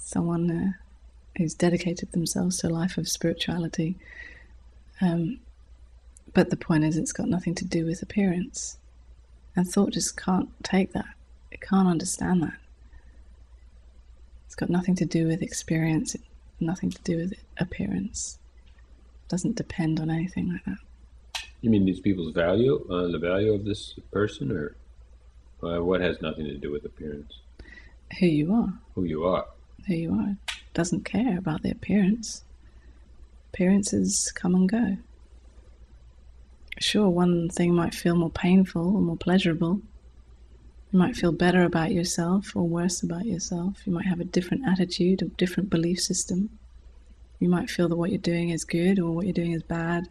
someone who's dedicated themselves to a life of spirituality. But the point is, it's got nothing to do with appearance. And thought just can't take that. It can't understand that. It's got nothing to do with experience, nothing to do with appearance. It doesn't depend on anything like that. You mean these people's value, the value of this person, or what has nothing to do with appearance? Who you are. Who you are. Who you are. Doesn't care about the appearance. Appearances come and go. Sure, one thing might feel more painful or more pleasurable. You might feel better about yourself or worse about yourself. You might have a different attitude, a different belief system. You might feel that what you're doing is good or what you're doing is bad,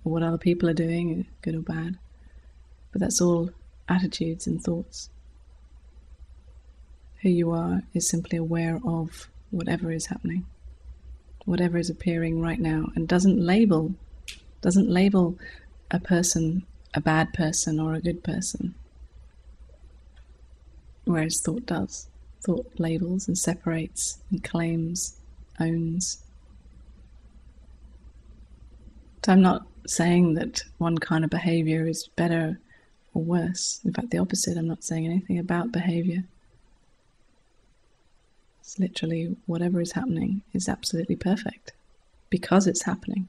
or what other people are doing is good or bad. But that's all attitudes and thoughts. Who you are is simply aware of whatever is happening, whatever is appearing right now, and doesn't label a person a bad person or a good person. Whereas thought does. Thought labels and separates and claims, owns. So I'm not saying that one kind of behavior is better or worse. In fact, the opposite. I'm not saying anything about behavior. It's literally whatever is happening is absolutely perfect because it's happening.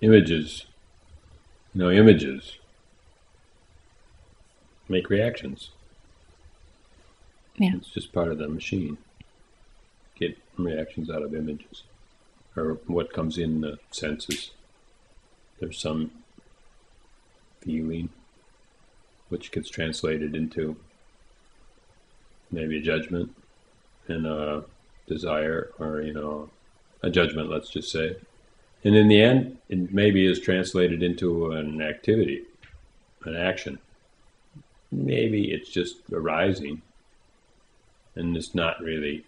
Images. Images make reactions. Yeah. It's just part of the machine. Get reactions out of images. Or what comes in the senses. There's some feeling which gets translated into maybe a judgment and a desire, or a judgment, let's just say. And in the end, it maybe is translated into an activity, an action. Maybe it's just arising, and it's not really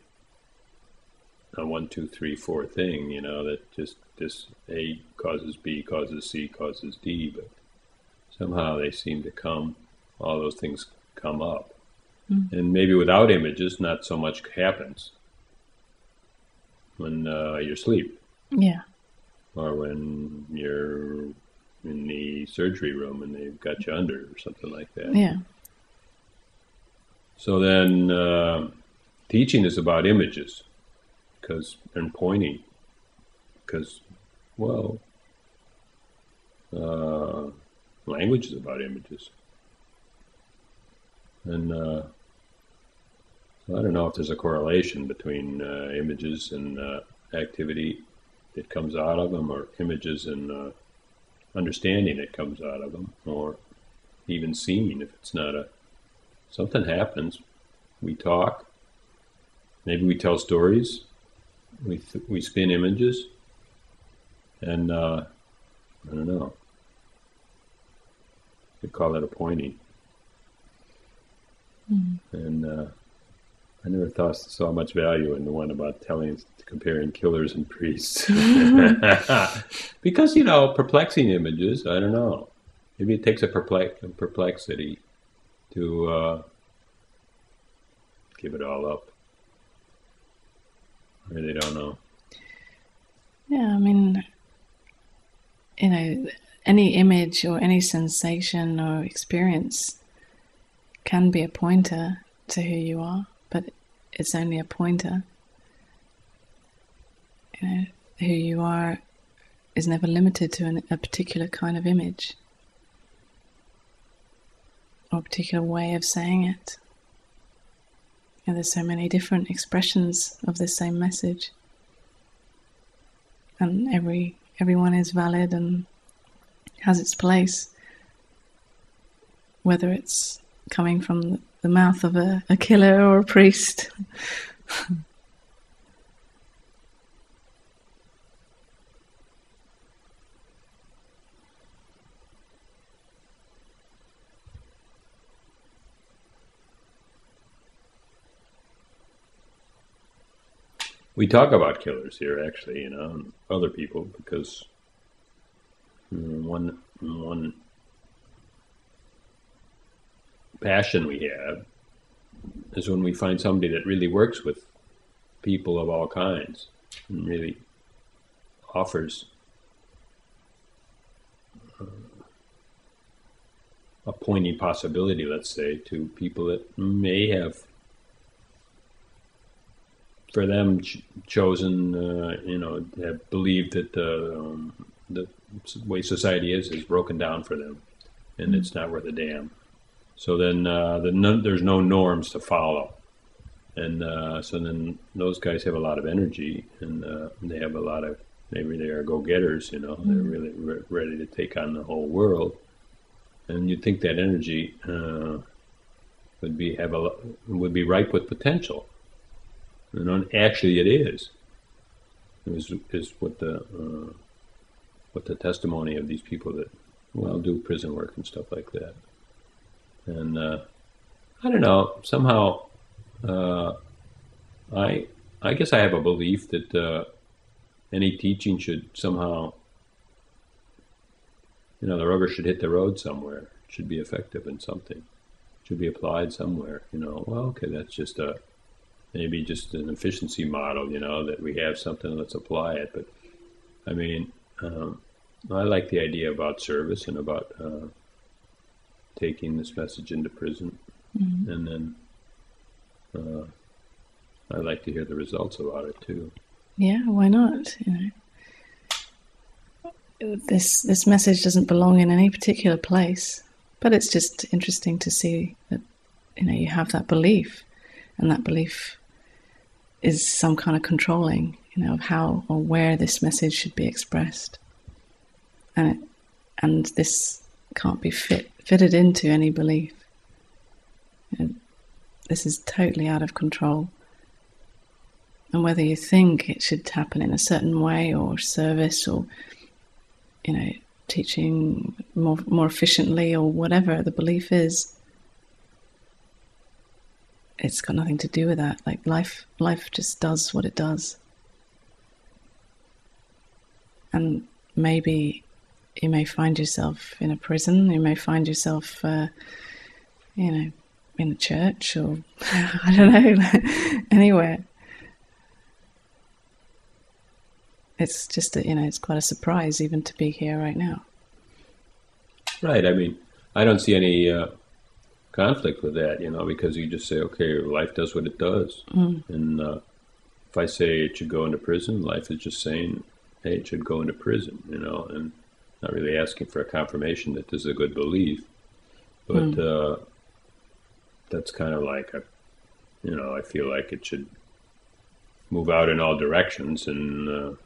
a 1, 2, 3, 4 thing, that just this A causes B, causes C, causes D, but somehow they seem to come, all those things come up. Mm-hmm. And maybe without images, not so much happens when you're asleep. Yeah. Or when you're in the surgery room and they've got you under or something like that. Yeah. So then teaching is about images and pointing. Because, language is about images. And so I don't know if there's a correlation between images and activity that comes out of them, or images and understanding that comes out of them, or even seeing. If it's not something happens, we talk, maybe we tell stories, we spin images, and I don't know, we call it a pointing. Mm-hmm. And I never saw much value in the one about comparing killers and priests. Because, perplexing images, I don't know. Maybe it takes a perplexity to give it all up. I really don't know. Yeah, I mean, any image or any sensation or experience can be a pointer to who you are, but it's only a pointer. who you are is never limited to a particular kind of image or a particular way of saying it. And there's so many different expressions of this same message, and everyone is valid and has its place, whether it's coming from the mouth of a killer or a priest. We talk about killers here, actually, and other people, because one passion we have is when we find somebody that really works with people of all kinds and really offers a poignant possibility, let's say, to people that may have, for them, chosen, have believed that the way society is broken down for them, and it's not worth a damn. So then there's no norms to follow, and so then those guys have a lot of energy, and they have a lot of, maybe they are go-getters, they're really ready to take on the whole world, and you'd think that energy would be ripe with potential. And actually, it is what the testimony of these people that do prison work and stuff like that. And I don't know. Somehow, I guess I have a belief that any teaching should somehow, the rubber should hit the road somewhere. It should be effective in something. It should be applied somewhere. Okay, that's just maybe just an efficiency model, that we have something, let's apply it. But I mean, I like the idea about service and about taking this message into prison. And then I like to hear the results about it too. Yeah, why not? This message doesn't belong in any particular place, but it's just interesting to see that you have that belief, and that belief is some kind of controlling, of how or where this message should be expressed, and this can't be fitted into any belief. This is totally out of control. And whether you think it should happen in a certain way, or service, or teaching more efficiently, or whatever the belief is, it's got nothing to do with that. Like life just does what it does. And maybe you may find yourself in a prison, you may find yourself, in a church, or I don't know, anywhere. It's just it's quite a surprise even to be here right now. Right. I mean, I don't see any conflict with that, because you just say, okay, life does what it does. And if I say it should go into prison, life is just saying, hey, it should go into prison, and not really asking for a confirmation that this is a good belief. But that's kind of like, I feel like it should move out in all directions. And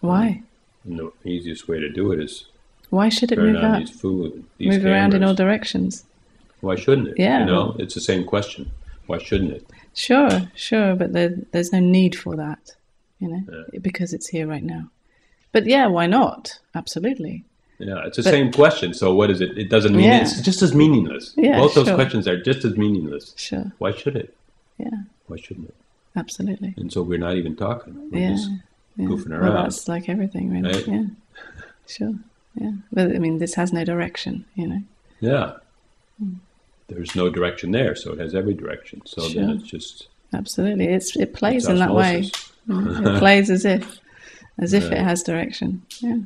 why? And the easiest way to do it is, why should it move out? Move cameras around in all directions. Why shouldn't it? Yeah. It's the same question. Why shouldn't it? Sure, but there's no need for that, because it's here right now. But yeah, why not? Absolutely. Yeah, it's the same question. So what is it? It doesn't mean it's just as meaningless. Yeah, both those questions are just as meaningless. Sure. Why should it? Yeah. Why shouldn't it? Absolutely. And so we're not even talking. We're just goofing around. Well, that's like everything, really. Right? Yeah. Sure. Yeah. But I mean, this has no direction, Yeah. There's no direction there, so it has every direction. So then it's just absolutely. It plays in that way. It plays as if it has direction. Yeah.